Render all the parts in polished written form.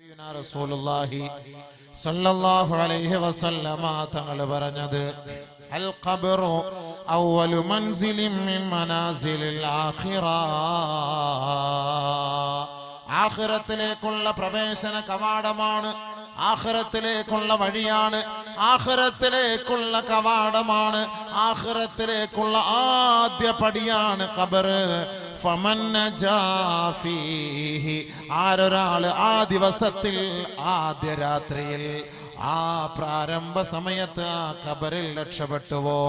റസൂലുള്ളാഹി സ്വല്ലല്ലാഹു അലൈഹി വസല്ലമ തങ്ങൾ പറഞ്ഞത് അൽ ഖബ്റു അവ്വലു മൻസിലിൻ മിൻ മനാസിലിൽ ആഖിറ. ആഖിറത്തിലേക്കുള്ള പ്രവേശന കവാടമാണ്, ആഖിറത്തിലേക്കുള്ള വഴിയാണ്, ആഖിറത്തിലേക്കുള്ള കവാടമാണ്, ആഖിറത്തിലേക്കുള്ള ആദ്യ പടിയാണ് ഖബർ. ഫമൻ നജാ ഫീഹി, ആരൊരാള് ആ ദിവസത്തിൽ ആദ്യ രാത്രിയിൽ ആ പ്രാരംഭ സമയത്ത് ആ ഖബറിൽ രക്ഷപ്പെട്ടുവോ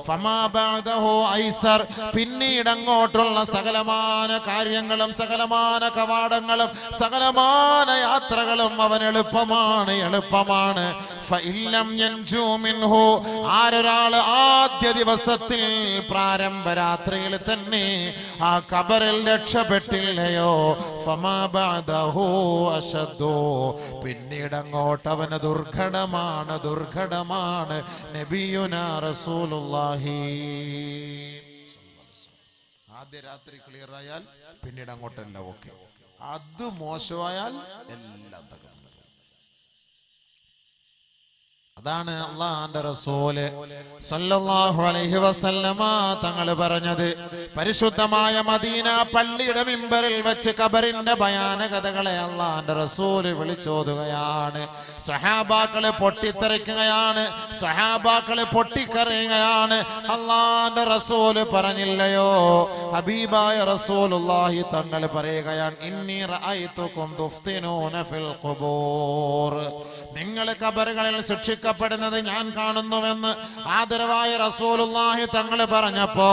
ഫമാ ബഅദഹു ഐസർ, പിന്നീട് അങ്ങോട്ടുള്ള സകലമാന കാര്യങ്ങളും സകലമാന കവാടങ്ങളും സകലമാന യാത്രകളും അവൻ എളുപ്പമാണ്. ഫഇല്ലം യൻജു മിൻഹു, ആരൊരാൾ ആദ്യ ദിവസത്തിൽ പ്രാരംഭ രാത്രിയിൽ തന്നെ ആ ഖബറിൽ രക്ഷപ്പെട്ടില്ലയോ ഫമാ ബഅദഹു അശദ്ദു, പിന്നീട് അങ്ങോട്ട് അവന് ദുർഘടമാണ്. നബിയുനാ റസൂലുള്ളാഹി. ആദ്യ രാത്രി ക്ലിയർ ആയാൽ പിന്നീട് അങ്ങോട്ടല്ല ഓക്കെ, അത് മോശമായാൽ എല്ലാം തകർന്നു. അതാണ് അല്ലാഹുവിന്റെ റസൂല് സല്ലല്ലാഹു അലൈഹി വസല്ലമ തങ്ങൾ പറഞ്ഞത്. പരിശുദ്ധമായ മദീന പള്ളിയുടെ മിമ്പറിൽ വെച്ച് ഖബറിന്റെ ഭയാനകതകളെ അല്ലാഹുവിന്റെ റസൂല് വിളിച്ചോതുകയാണ്. സ്വഹാബാക്കളെ പൊട്ടിത്തെറിക്കുകയാണ്, സ്വഹാബാക്കളെ പൊട്ടിക്കരയുകയാണ്. അല്ലാഹുവിന്റെ റസൂല് പറഞ്ഞില്ലയോ, ഹബീബായ റസൂലുള്ളാഹി തങ്ങൾ പറയുകയാണ്, ഇന്നി റഅയ്തുകും തുഫ്തിനൂന ഫിൽ ഖുബൂർ, നിങ്ങൾ ഖബറുകളിൽ ശിക്ഷിക്കപ്പെടുന്നത് ഞാൻ കാണുന്നുവെന്ന് ആദരവായ റസൂലുള്ളാഹി തങ്ങൾ പറഞ്ഞപ്പോ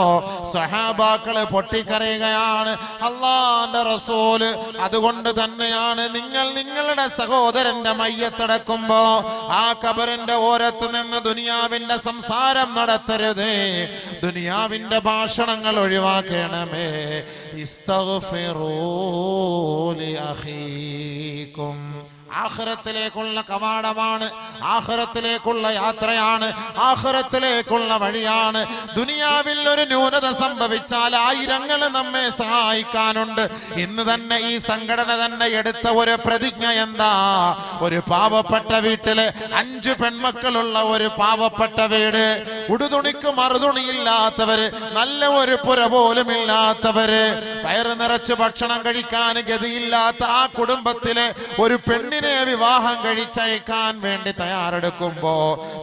സ്വഹാബാക്കള് പൊട്ടിക്കരയുകയാണ്. അല്ലാഹുവിന്റെ റസൂല് അതുകൊണ്ട് തന്നെയാണ് നിങ്ങൾ നിങ്ങളുടെ സഹോദരന്റെ മയ്യത്തടക്കുമ്പോ ആ ഖബറിന്റെ ഓരത്ത് നിന്ന് ദുനിയാവിന്റെ സംസാരം നടത്തരുത്, ദുനിയാവിന്റെ ഭാഷണങ്ങൾ ഒഴിവാക്കണമേ. ഇസ്തഗ്ഫിറൂ ലി അഖീകും, ആഖിറത്തിലേക്കുള്ള കവാടമാണ്, ആഖിറത്തിലേക്കുള്ള യാത്രയാണ്, ആഖിറത്തിലേക്കുള്ള വഴിയാണ്. ദുനിയാവിൽ ഒരു ന്യൂനത സംഭവിച്ചാൽ ആയിരങ്ങൾ നമ്മെ സഹായിക്കാനുണ്ട്. ഇന്ന് തന്നെ ഈ സംഘടന തന്നെ എടുത്ത ഒരു പ്രതിജ്ഞ എന്താ, ഒരു പാവപ്പെട്ട വീട്ടില് 5 പെൺമക്കളുള്ള ഒരു പാവപ്പെട്ട വീട്, ഉടുതുണിക്ക് മറുതുണിയില്ലാത്തവര്, നല്ല ഒരു പുര പോലും ഇല്ലാത്തവര്, വയറ് നിറച്ച് ഭക്ഷണം കഴിക്കാൻ ഗതിയില്ലാത്ത ആ കുടുംബത്തിലെ ഒരു പെണ്ണിനെ വിവാഹം കഴിച്ചയക്കാൻ വേണ്ടി തയ്യാറെടുക്കുമ്പോ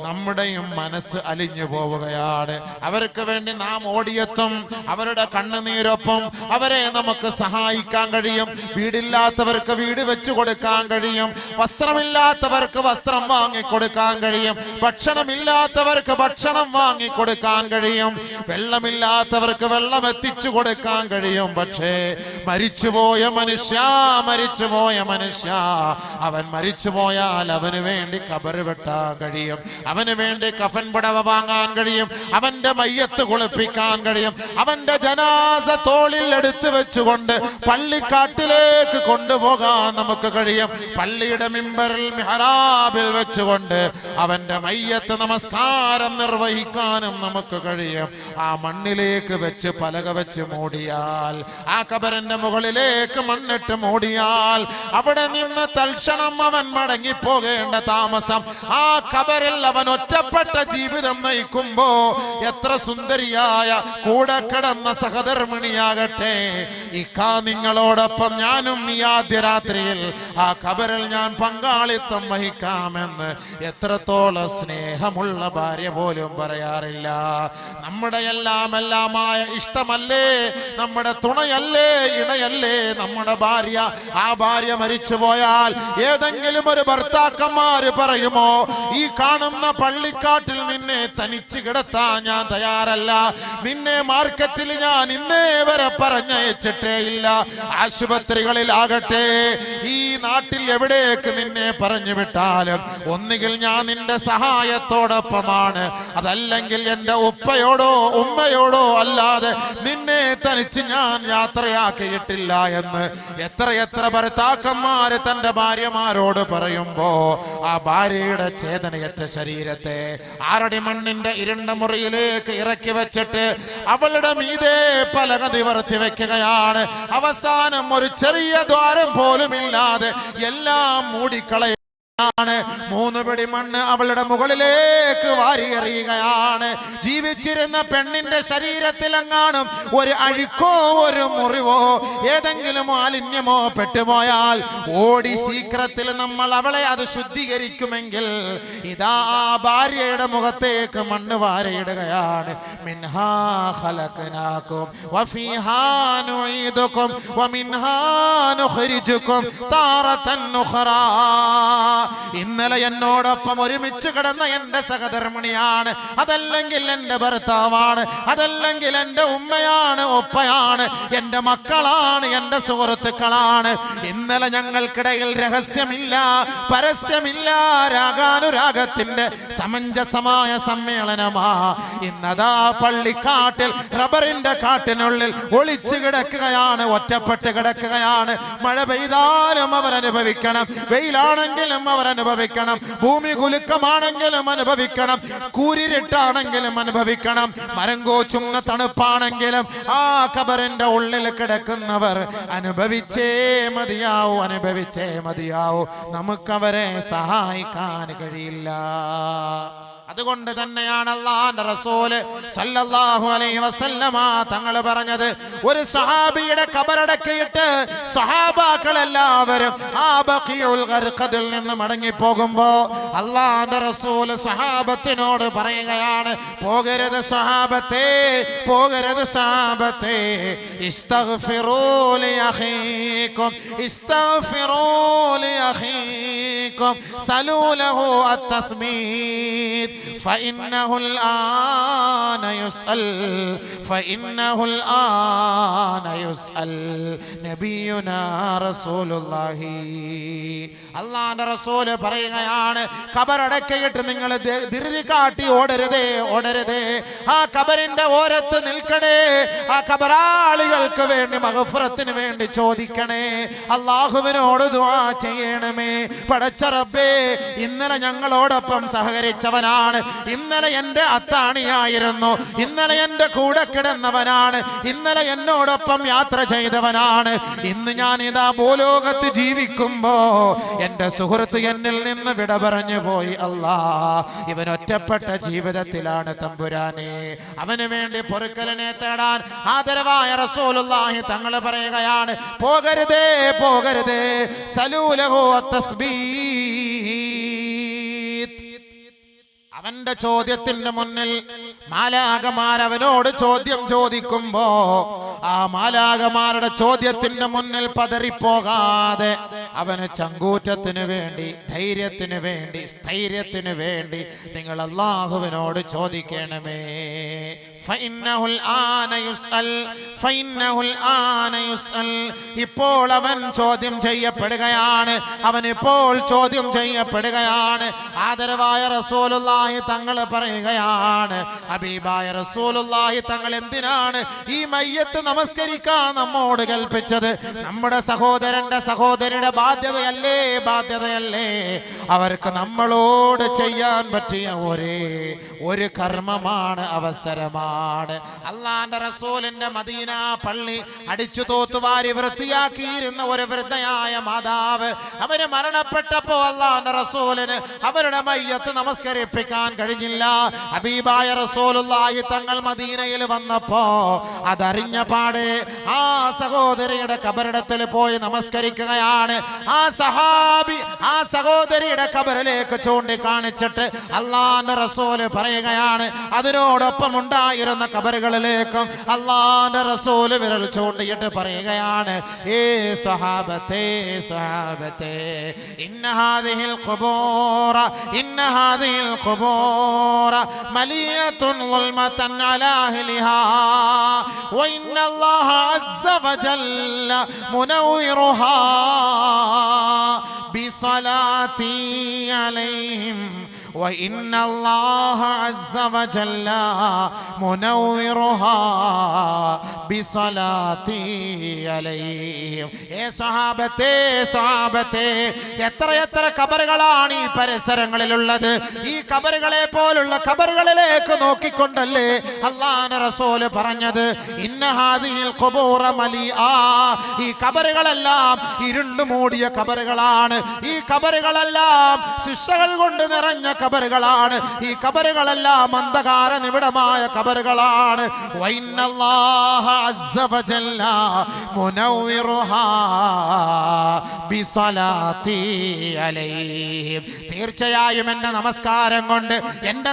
നമ്മുടെയും മനസ്സ് അലിഞ്ഞു പോവുകയാണ്. അവർക്ക് വേണ്ടി നാം ഓടിയെത്തും, അവരുടെ കണ്ണുനീരൊപ്പം അവരെ നമുക്ക് സഹായിക്കാൻ കഴിയും. വീടില്ലാത്തവർക്ക് വീട് വെച്ചു കൊടുക്കാൻ കഴിയും, വസ്ത്രമില്ലാത്തവർക്ക് വസ്ത്രം വാങ്ങിക്കൊടുക്കാൻ കഴിയും, ഭക്ഷണമില്ലാത്തവർക്ക് ഭക്ഷണം വാങ്ങിക്കൊടുക്കാൻ കഴിയും, വെള്ളമില്ലാത്തവർക്ക് വെള്ളം എത്തിച്ചു കൊടുക്കാൻ കഴിയും. പക്ഷേ മരിച്ചുപോയ മനുഷ്യ അവൻ മരിച്ചു പോയാൽ അവന് വേണ്ടി ഖബർ വെട്ടാൻ കഴിയും, അവന് വേണ്ടി കഫൻ പുടവ വാങ്ങാൻ കഴിയും, അവന്റെ മയ്യത്ത് കുളിപ്പിക്കാൻ കഴിയും, അവന്റെ ജനാസ തോളിൽ എടുത്തു വെച്ചുകൊണ്ട് പള്ളിക്കാട്ടിലേക്ക് കൊണ്ടുപോകാൻ നമുക്ക് കഴിയും. പള്ളിയുടെ മിമ്പറിൽ മിഹ്റാബിൽ വെച്ചുകൊണ്ട് അവന്റെ മയ്യത്ത് നമസ്കാരം നിർവഹിക്കാനും നമുക്ക് കഴിയും. ആ മണ്ണിലേക്ക് വെച്ച് പലക വെച്ച് മൂടിയാൽ, ആ ഖബറിന്റെ മുകളിലേക്ക് മണ്ണിട്ട് മൂടിയാൽ അവിടെ നിന്ന് തൽക്ഷണം അവൻ മടങ്ങിപ്പോകേണ്ട താമസം. ആ ഖബറിൽ അവൻ ഒറ്റപ്പെട്ട ജീവിതം നയിക്കുമ്പോ എത്ര സുന്ദരിയായ കൂടെ കിടന്ന സഹധർമ്മിണിയാകട്ടെ, ഇക്കാ നിങ്ങളോടൊപ്പം ഞാനും ഈ ആദ്യ രാത്രിയിൽ ആ ഖബറിൽ ഞാൻ പങ്കാളിത്തം വഹിക്കാമെന്ന് എത്രത്തോളം സ്നേഹമുള്ള ഭാര്യ പോലും പറയാറില്ല. നമ്മുടെ എല്ലാമായ ഇഷ്ടമല്ലേ, നമ്മുടെ തുണയല്ലേ, ഇണയല്ലേ നമ്മുടെ ഭാര്യ. ആ ഭാര്യ മരിച്ചു പോയാൽ ഏതെങ്കിലും ഒരു ഭർത്താക്കന്മാര് പറയുമോ, ഈ കാണുന്ന പള്ളിക്കാട്ടിൽ നിന്നെ തനിച്ച് കിടത്താൻ ഞാൻ തയ്യാറല്ല, നിന്നെ മാർക്കറ്റിൽ ഞാൻ ഇന്നേ വരെ പറഞ്ഞയച്ചിട്ടേ ഇല്ല, ആശുപത്രികളിലാകട്ടെ ഈ നാട്ടിൽ എവിടേക്ക് നിന്നെ പറഞ്ഞു വിട്ടാലും ഒന്നുകിൽ ഞാൻ നിന്റെ സഹായത്തോടൊപ്പമാണ്, അതല്ലെങ്കിൽ എന്റെ ഉപ്പയോടോ ഉമ്മയോടോ അല്ലാതെ നിന്നെ തനിച്ച് ഞാൻ യാത്രയാക്കിയിട്ടില്ല എന്ന് എത്ര ഭർത്താക്കന്മാര് തന്റെ ഭാര്യമാരോട് പറയുമ്പോ ആ ഭാര്യയുടെ ചേതനയറ്റ ശരീരത്തെ ആറടി മണ്ണിന്റെ ഇരുണ്ട മുറിയിലേക്ക് ഇറക്കി വെച്ചിട്ട് അവളുടെ മീതെ പലക നിവർത്തി വെക്കുകയാണ്. മൂടുകയാണ്. അവസാനം ഒരു ചെറിയ ദ്വാരം പോലുമില്ലാതെ എല്ലാം മൂടിക്കളയ മൂന്ന് പിടി മണ്ണ് അവളുടെ മുകളിലേക്ക് വാരിയെറിയുകയാണ്. ജീവിച്ചിരുന്ന പെണ്ണിന്റെ ശരീരത്തിലെങ്ങാനും ഒരു അഴുക്കോ ഒരു മുറിവോ ഏതെങ്കിലും മാലിന്യമോ പെട്ടുപോയാൽ ഓടി ശീഘ്രത്തിൽ നമ്മൾ അവളെ അത് ശുദ്ധീകരിക്കുമെങ്കിൽ ഇതാ ഭാര്യയുടെ മുഖത്തേക്ക് മണ്ണ് വാരിയിടുകയാണ്. മിൻഹാ ഖലഖനാകും വഫീഹാ നുഈദുകും വമിൻഹാ നുഖ്രിജുകും താറതൻ ഉഖറാ. ഇന്നലെ എന്നോടൊപ്പം ഒരുമിച്ച് കിടന്ന എന്റെ സഹധർമ്മിണിയാണ്, അതല്ലെങ്കിൽ എന്റെ ഭർത്താവാണ്, അതല്ലെങ്കിൽ എന്റെ ഉമ്മയാണ്, ഒപ്പയാണ്, എന്റെ മക്കളാണ്, എന്റെ സുഹൃത്തുക്കളാണ്. ഇന്നലെ ഞങ്ങൾക്കിടയിൽ രഹസ്യമില്ല, പരസ്യമില്ല, രാഗാനുരാഗത്തിന്റെ സമഞ്ജസമായ സമ്മേളനമാ. ഇന്നതാ പള്ളിക്കാട്ടിൽ റബ്ബറിന്റെ കാട്ടിനുള്ളിൽ ഒളിച്ചു കിടക്കുകയാണ്, ഒറ്റപ്പെട്ട് കിടക്കുകയാണ്. മഴ പെയ്താലും അവരനുഭവിക്കണം, വെയിലാണെങ്കിലും അവരനുഭവിക്കണം, ഭൂമി കുലുക്കമാണെങ്കിലും അനുഭവിക്കണം, കൂരിരുട്ടാണെങ്കിലും അനുഭവിക്കണം, മരം കോച്ചുന്ന തണുപ്പാണെങ്കിലും ആ ഖബറിന്റെ ഉള്ളിൽ കിടക്കുന്നവർ അനുഭവിച്ചേ മതിയാവൂ, അനുഭവിച്ചേ മതിയാവൂ. നമുക്കവരെ സഹായിക്കാൻ കഴിയില്ല. അതുകൊണ്ട് തന്നെയാണ് അല്ലാഹുവിന്റെ റസൂല് സല്ലല്ലാഹു അലൈഹി വസല്ലമ തങ്ങൾ പറഞ്ഞത്, ഒരു സഹാബിയുടെ ഖബറടക്കിയിട്ട് സഹാബാക്കൾ എല്ലാവരും ആ ബഖീഉൽ ഗർഖദിൽ നിന്ന് മടങ്ങി പോകുമ്പോ അല്ലാഹുവിന്റെ റസൂല് സഹാബത്തിനോട് പറയുകയാണ്, പോകരുത് സഹാബത്തെ, പോകരുത് സഹാബത്തെ, ഇസ്തഗ്ഫിറൂ ലി അഖീകും, ഇസ്തഗ്ഫിറൂ ലി അഖീകും, സലൂ ലഹു അത്തസ്മീത് فإنه الآن يسأل فإنه الآن يسأل നബിയുനാ റസൂലുള്ളാഹി. അല്ലാഹുവിന്റെ റസൂൽ പറയുകയാണ്, ഖബറടക്കിയിട്ട് നിങ്ങൾ ധൃതി കാട്ടി ഓടരുതേ, ഓടരുതേ. ആ ഖബറിന്റെ ഓരത്ത് നിൽക്കണേ, ആ ഖബറാളികൾക്ക് വേണ്ടി മഗ്ഫിറത്തിന് വേണ്ടി ചോദിക്കണേ, അല്ലാഹുവിനോട് ദുആ ചെയ്യണമേ. പടച്ച റബ്ബേ, ഇന്നലെ ഞങ്ങളോടൊപ്പം സഹകരിച്ചവനാണ്, ഇന്നലെ എന്റെ അത്താണിയായിരുന്നു, ഇന്നലെ എന്റെ കൂടെ കിടന്നവനാണ്, ഇന്നലെ എന്നോടൊപ്പം യാത്ര ചെയ്തവനാണ്. ഇന്ന് ഞാൻ ഇതാ ഭൂലോകത്ത് ജീവിക്കുമ്പോ എന്റെ സുഹൃത്ത് എന്നിൽ നിന്ന് വിട പറഞ്ഞു പോയി. അല്ലാ, ഇവൻ ഒറ്റപ്പെട്ട ജീവിതത്തിലാണ് തമ്പുരാനെ. അവന് വേണ്ടി പൊറുക്കലിനെ തേടാൻ ആദരവായ റസൂലുള്ളാഹി തങ്ങൾ പറയുകയാണ്, പോകരുതേ, പോകരുതേ. സലൂലഹു അത്തസ്ബീത്. അവന്റെ ചോദ്യത്തിന്റെ മുന്നിൽ മാലാഖമാർ അവനോട് ചോദ്യം ചോദിക്കുമ്പോ ആ മാലാഖമാരുടെ ചോദ്യത്തിന്റെ മുന്നിൽ പതറിപ്പോകാതെ അവന് ചങ്കൂറ്റത്തിന് വേണ്ടി, ധൈര്യത്തിന് വേണ്ടി, സ്ഥൈര്യത്തിന് വേണ്ടി നിങ്ങൾ അല്ലാഹുവിനോട് ചോദിക്കണമേ. ഇപ്പോൾ അവൻ ചോദ്യം ചെയ്യപ്പെടുകയാണ്, അവൻ ഇപ്പോൾ ചോദ്യം ചെയ്യപ്പെടുകയാണ്. ആദരവായ റസൂലുള്ളാഹി തങ്ങൾ പറയുകയാണ്, ഹബീബായ റസൂലുള്ളാഹി തങ്ങൾ എന്തിനാണ് ഈ മയ്യത്ത് നമസ്കരിക്കാൻ നമ്മോട് കൽപ്പിച്ചത്? നമ്മുടെ സഹോദരന്റെ സഹോദരിയുടെ ബാധ്യതയല്ലേ, ബാധ്യതയല്ലേ? അവർക്ക് നമ്മളോട് ചെയ്യാൻ പറ്റിയ ഒരു കർമ്മമാണ്, അവസരമാണ്. അല്ലാഹുവിന്റെ റസൂലിന്റെ മദീന പള്ളി അടിച്ചു തോത്തുവാരി വൃത്തിയാക്കിയിരുന്ന ഒരു വൃദ്ധയായ മാതാവ്, അവര് മരണപ്പെട്ടപ്പോ അല്ലാഹുവിന്റെ റസൂലിന് അവരുടെ മയ്യത്ത് നമസ്കരിപ്പിക്കാൻ കഴിഞ്ഞില്ല. ഹബീബായ റസൂലുള്ളാഹി തങ്ങൾ മദീനയിൽ വന്നപ്പോ അതറിഞ്ഞ പാടെ ആ സഹോദരിയുടെ ഖബറിടത്തിൽ പോയി നമസ്കരിക്കുകയാണ്. ആ സഹാബി ആ സഹോദരിയുടെ ഖബറിലേക്ക് ചൂണ്ടിക്കാണിച്ചിട്ട് അല്ലാഹുവിന്റെ റസൂല് പറയുകയാണ്, അതിനോടൊപ്പം ഉണ്ടായിരുന്ന ഖബറുകളിലേക്കും അല്ലാഹുവിന്റെ റസൂല് വിരൽ ചൂണ്ടിയിട്ട് പറയുകയാണ്, ഏ സ്വഹാബത്തെ, സ്വഹാബത്തെ, ഇന്ന ഹാദിഹിൽ ഖുബൂറ, ഇന്ന ഹാദിഹിൽ ഖുബൂറ മലിയത്തുൻ ളുൽമതൻ അലാ അഹ്ലിഹാ വ ഇന്നല്ലാഹ അസ്സ വജല്ല മുനവ്വിറുഹാ ബിസലാത്തി അലൈഹിം വഇന്നല്ലാഹ അസ്സ വജല്ല മുനവ്വിറുഹാ ബിസലാത്തി അലൈഹിം. സ്വഹാബത്തെ എത്ര ഖബറുകളാണ് ഈ പരിസരങ്ങളിലുള്ളത്. ഈ ഖബറുകളെ പോലുള്ള ഖബറുകളിലേക്ക് നോക്കിക്കൊണ്ടല്ലേ അല്ലാഹുവിന്റെ റസൂൽ പറഞ്ഞത്, ഇന്ന ഹാദിഹിൽ ഖുബൂറ മലിആ. ഈ ഖബറുകളെല്ലാം ഇരുണ്ടു മൂടിയ ഖബറുകളാണ്. ഈ ഖബറുകളെല്ലാം ശിക്ഷകൾ കൊണ്ട് നിറഞ്ഞ ഖബറുകളാണ്. ഈ ഖബറുകളെല്ലാം അന്ധകാര നിബിഡമായ ഖബറുകളാണ്. വഇന്നല്ലാഹ അസ്സ വജല്ല മുനവ്വിറുഹാ ബിസലാത്തി അലൈഹിം. തീർച്ചയായും എൻ്റെ നമസ്കാരം കൊണ്ട് ഈ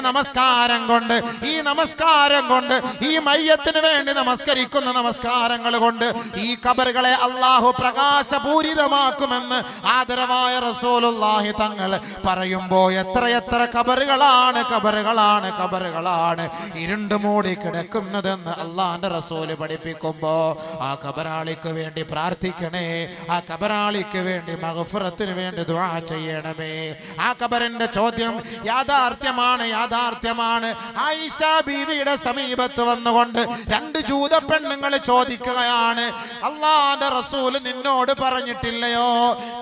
നമസ്കാരം കൊണ്ട് ഈ മയ്യത്തിന് വേണ്ടി നമസ്കരിക്കുന്ന നമസ്കാരങ്ങൾ കൊണ്ട് ഈ ഖബറുകളെ അല്ലാഹു പ്രകാശപൂരിതമാക്കുമെന്ന് ആദരവായ റസൂലുള്ളാഹി തങ്ങൾ പറയുമ്പോൾ എത്ര ഖബറുകളാണ് ഇരുണ്ട് മൂടി കിടക്കുന്നതെന്ന് അല്ലാഹുവിന്റെ റസൂല് പഠിപ്പിക്കുമ്പോ ആ ഖബറാളിക്ക് വേണ്ടി പ്രാർത്ഥിക്കണേ. ആ ഖബറാളിക്ക് വേണ്ടി മഗ്ഫിറത്തിന് വേണ്ടി ദുആ ചെയ്യണമേ. ആ ഖബറിന്റെ ചോദ്യം യാഥാർത്ഥ്യമാണ്. ആയിഷ ബീവിയുടെ സമീപത്ത് വന്നുകൊണ്ട് രണ്ട് ജൂത പെണ്ണുങ്ങൾ ചോദിക്കുകയാണ്, അല്ലാഹുവിന്റെ റസൂൽ നിന്നോട് പറഞ്ഞിട്ടില്ലയോ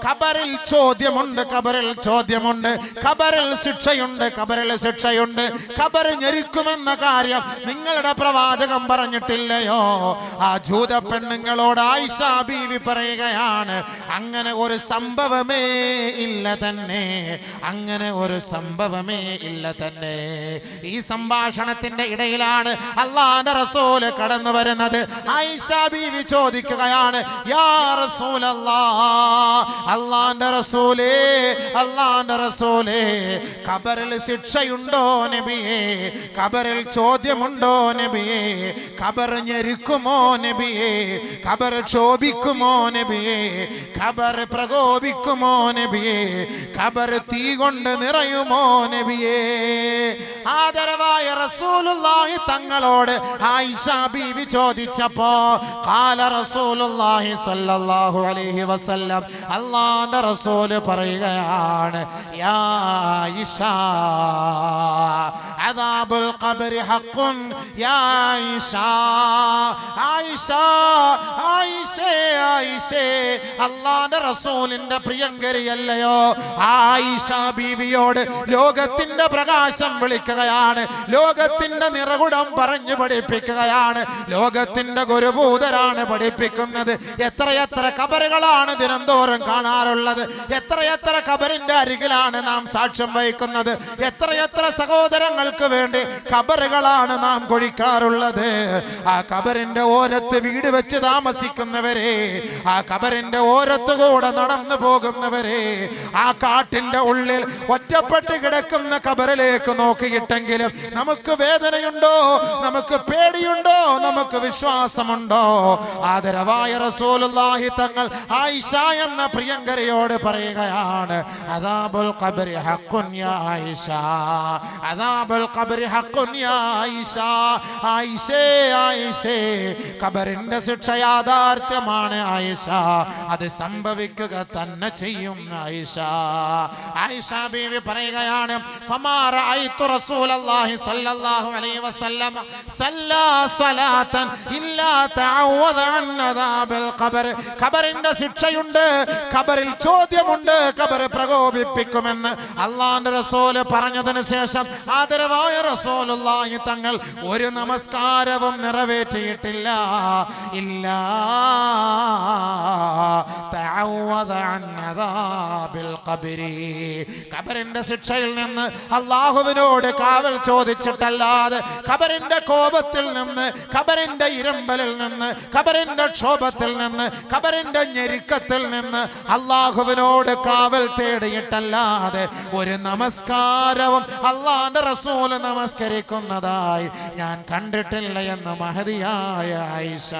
ഖബറിൽ ചോദ്യമുണ്ട്, ഖബറിൽ ശിക്ഷയുണ്ട്, ഖബർ ഞെരുക്കുമെന്ന കാര്യം നിങ്ങളുടെ പ്രവാചകൻ പറഞ്ഞിട്ടില്ലയോ? ആ ജൂത പെണ്ണുങ്ങളോട് ആയിഷ ബീവി പറയുകയാണ്, അങ്ങനെ ഒരു സംഭവമേ ഇല്ല തന്നെ. ഈ സംഭാഷണത്തിന്റെ ഇടയിലാണ് അല്ലാഹുവിന്റെ റസൂൽ കടന്നു വരുന്നത്. ആയിഷ ബീവി ചോദിക്കുകയാണ്, യാ റസൂലല്ലാഹ്, അല്ലാഹുവിന്റെ റസൂലേ, ഖബറിൽ ശിക്ഷയുണ്ടോ നബിയേ? ഖബറിൽ ചോദ്യമുണ്ടോ നബിയേ? ഖബർ ഞെരുക്കുമോ നബിയേ? ഖബർ ക്ഷോഭിക്കുമോ നബിയേ? ഖബർ പ്രകോപിക്കുമോ നബിയേ? ഖബർ തീ കൊണ്ട് നിറയുമോ നബിയേ? ആദരവായ റസൂലുള്ളാഹി തങ്ങളോട് ആയിഷ ബീവി ചോദിച്ചപ്പോ ഖാല റസൂലുള്ളാഹി സ്വല്ലല്ലാഹു അലൈഹി വസല്ലം, അല്ലാഹുവിന്റെ റസൂൽ പറയുകയാണ്, യാ ആയിഷ അദാബുൽ ഖബരി ഹഖ്ഖുൻ. യാ ആയിഷേ, അല്ലാഹുവിന്റെ റസൂലിന്റെ പ്രിയങ്കരിയല്ലയോ? ആയിഷ ബീവിയോട് ലോകത്തിന്റെ പ്രകാശം വിളിക്കുകയാണ്, ലോകത്തിന്റെ നിറകുടം പറഞ്ഞു പഠിപ്പിക്കുകയാണ്, ലോകത്തിന്റെ ഗുരുഭൂതരാണ് പഠിപ്പിക്കുന്നത്. എത്ര ഖബറുകളാണ് ദിനംതോറും കാണാറുള്ളത്? എത്ര ഖബറിന്റെ അരികിലാണ് നാം സാക്ഷ്യം വഹിക്കുന്നത്? എത്ര സഹോദരങ്ങൾക്ക് വേണ്ടി ഖബറുകളാണ് നാം കൊഴിക്കാറുള്ളത്? ആ ഖബറിന്റെ ഓരത്ത് വീട് വെച്ച് താമസിക്കുന്നവരെ, ആ ഖബറിന്റെ ഓരത്തുകൂടെ നടന്നു പോകുന്നവരെ, ആ കാട്ടിന്റെ ഉള്ളിൽ ഒറ്റപ്പെട്ട് കിടക്കുന്ന ഖബറിലേക്ക് നോക്കിയിട്ടെങ്കിലും നമുക്ക് വേദനയുണ്ടോ? നമുക്ക് പേടിയുണ്ടോ? നമുക്ക് വിശ്വാസമുണ്ടോ? ആദരവായ റസൂലുള്ളാഹി തങ്ങൾ ആയിഷ എന്ന പ്രിയങ്കരിയോട് പറയുകയാണ്, അദാബുൽ ഖബരി ഹഖ്ഖുൻ യാ ആയിഷ, അദാബുൽ ഖബരി ഹഖ്ഖുൻ യാ ആയിഷ. ആയിഷേ, ഖബറിന്റെ ശിക്ഷ യാഥാർത്ഥ്യമാണ് ആയിഷ, അത് സംഭവിക്കുക തന്നെ ചെയ്യും ആയിഷ. ആയിഷ ബീവി പറയുകയാണ്, ഫമാ റഅയ്തു റസൂലല്ലാഹി സ്വല്ലല്ലാഹു അലൈഹി വസല്ലം സല്ലാ സ്വലാത്തൻ ഇല്ലാ തഅവദ അൻ അദാബിൽ ഖബർ. ഖബറിന്റെ ശിക്ഷയുണ്ട്, ഖബറിൽ ചോദ്യമുണ്ട്, ഖബർ പ്രകോപിപ്പിക്കുമെന്ന് അല്ലാഹുവിന്റെ റസൂൽ പറഞ്ഞതിന് ശേഷം ആദരവായ റസൂലുള്ളാഹി തങ്ങൾ ഒരു നമസ്കാരവും നിറവേറ്റിയിട്ടില്ല. ഇല്ലാ തഅവദ അൻ അദാബിൽ ഖബരി. ഖബറിന്റെ ശിക്ഷയിൽ നിന്ന് അല്ലാഹുവിനോട് കാവൽ ചോദിച്ചിട്ടല്ലാതെ, ഖബറിന്റെ കോപത്തിൽ നിന്ന്, ഖബറിന്റെ ഇരമ്പലിൽ നിന്ന്, ഖബറിന്റെ ക്ഷോഭത്തിൽ നിന്ന്, ഖബറിന്റെ ഞെരുക്കത്തിൽ നിന്ന് അല്ലാഹുവിനോട് കാവൽ തേടിയിട്ടല്ലാതെ ഒരു നമസ്കാരവും അല്ലാഹുവിന്റെ റസൂൽ നമസ്കരിക്കുന്നതായി ഞാൻ കണ്ടിട്ടില്ല എന്ന് മഹദിയായ ആയിഷ.